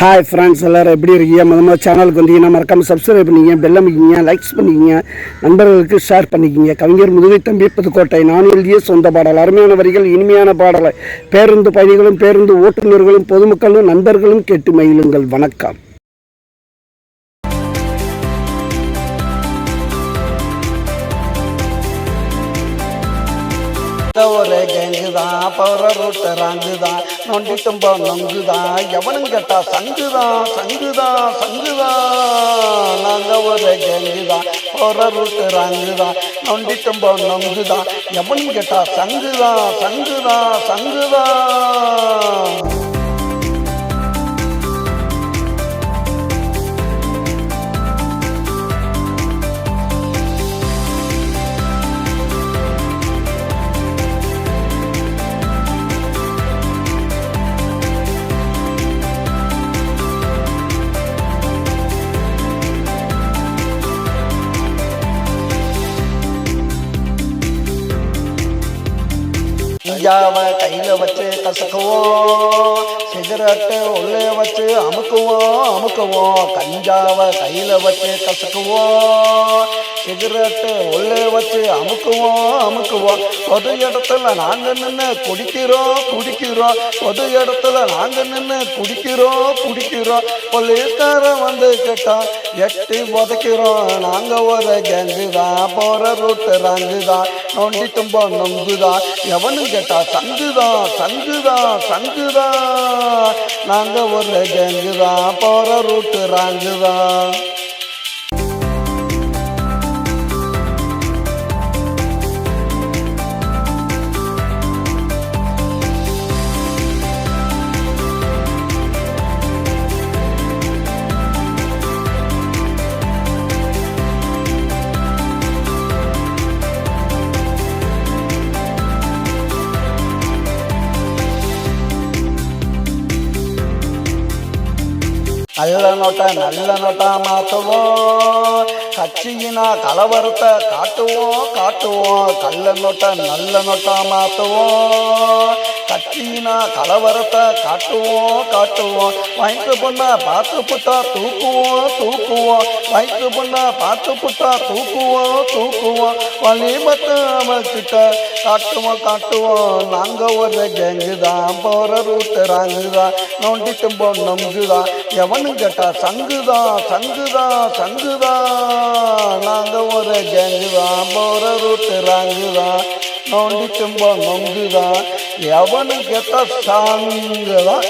Hi friends, எல்லோரும் எப்படி இருக்கீங்க? முதல்ல சேனலுக்கு வந்தீங்கன்னா மறக்காமல் சப்ஸ்கிரைப் பண்ணிக்கிங்க, பெல் அமைக்கிங்க, லைக்ஸ் பண்ணிக்கிங்க, நண்பர்களுக்கு ஷேர் பண்ணிக்கிங்க. கவிஞர் முதுகை தம்பி புதுக்கோட்டை. நான் எழுதிய சொந்த பாடல். அருமையான வரிகள், இனிமையான பாடலை பேருந்து பயணிகளும் பேருந்து ஓட்டுநர்களும் பொதுமக்களும் நண்பர்களும் கேட்டு மகிழுங்கள். வணக்கம். ஒரு கேங்குதான் போற ரூட்டு ராங்குதான் நொண்டி தும்ப நொங்குதான் எவனும் கேட்டா சங்குதான் சங்குதான் சங்குதான். நாங்க ஒரு கேங்குதான் போற ரூட்டு ராங்குதான் நொண்டி தும்ப நொங்குதான் எவனும் கேட்டா சங்குதான் சங்குதான் சங்குதான். கஞ்சாவை கையில் வச்சு கசக்குவோம், சிகரெட்டு உள்ளே வச்சு அமுக்குவோம். கஞ்சாவை கையில் வச்சு கசக்குவோம், சிகரெட்டு உள்ளே வச்சு அமுக்குவோம். பொது இடத்துல நாங்கள் நின்று குடிக்கிறோம். பொது இடத்துல நாங்கள் நின்று குடிக்கிறோம். போலீஸ்காரன் வந்து கேட்டா எட்டி உதைக்கிறோம். நாங்கள் ஒரு கேங்குதான் போற ரூட்டு ராங்குதான் நொண்டி தும்ப நொங்குதான் எவனும் கேட்டா சங்குதான். நாங்க ஒரு கேங்குதான் போற ரூட்டு ராங்குதான். நல்ல நோட்டா மாற்றுவோம், கட்சியினா கலவரத்தை காட்டுவோம். கள்ள நோட்டை நல்ல நோட்டா மாற்றுவோம், கட்சியினா கலவரத்தை காட்டுவோம். வயிற்று பொண்ணா பார்த்து புட்டா தூக்குவோம். வயிற்று பொண்ணா பார்த்து புட்டா தூக்குவோம். வழி மட்டும் அமைச்சிட்ட காட்டுவோம். நாங்க ஒரு கேங்குதான் போற ரூட்டு ராங்குதான் நோண்டி தும்ப நொங்குதான் எவனும் கேட்டா சங்குதான். நாங்க ஒரு கேங்குதான் போற ரூட்டு ராங்குதான் நோண்டி தும்ப நொங்குதான் எவனும் கேட்டா சங்குதான்.